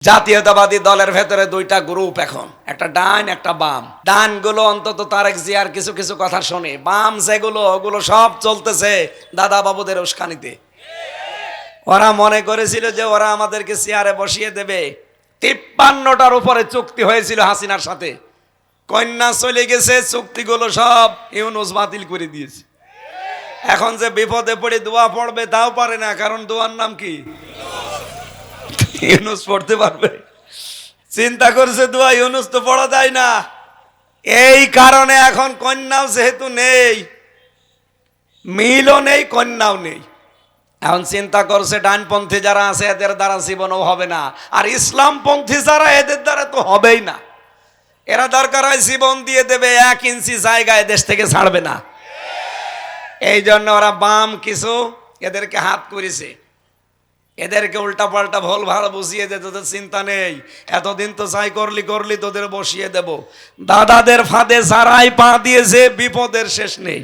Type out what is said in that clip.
জাতীয়তাবাদী দলের ভেতরে দুইটা গ্রুপ এখন, একটা ডান একটা বাম। ডান গুলো অন্তত তারেক জিয়ার কিছু কিছু কথা শোনে, বাম যেগুলো ওগুলো সব চলতেছে দাদা বাবুদের উস্কানিতে। ওরা মনে করেছিল যে ওরা আমাদেরকে চেয়ারে বসিয়ে দেবে। 53টার উপরে চুক্তি হয়েছিল হাসিনার সাথে, কন্যা চলে গেছে, চুক্তিগুলো সব ইউনূস বাতিল করে দিয়েছে। এখন যে বিপদে পড়ে দোয়া পড়বে তাও পারে না, কারণ দোয়ার নাম কি? ইউনূস পড়তে পারবে? চিন্তা করছে দোয়া ইউনূস তো পড়া যায় না। এই কারণে এখন কন্যাও যেহেতু নেই, মিলও নেই, কন্যাও নেই। এখন চিন্তা করছে ডানপন্থী যারা আছে এদের দ্বারা জীবনও হবে না, আর ইসলামপন্থী যারা এদের দ্বারা তো হবেই না। এরা দরকার হয় জীবন দিয়ে দেবে, 1 ইঞ্চি জায়গায় দেশ থেকে ছাড়বে না। এই জন্য ওরা বাম কিছু এদেরকে হাত করেছে, এদেরকে উল্টা পাল্টা ভুল ভালো বুঝিয়ে দে, তোদের চিন্তা নেই, এতদিন তো যাই করলি তোদের বসিয়ে দেব। দাদাদের ফাঁদে যারাই পা দিয়েছে বিপদের শেষ নেই।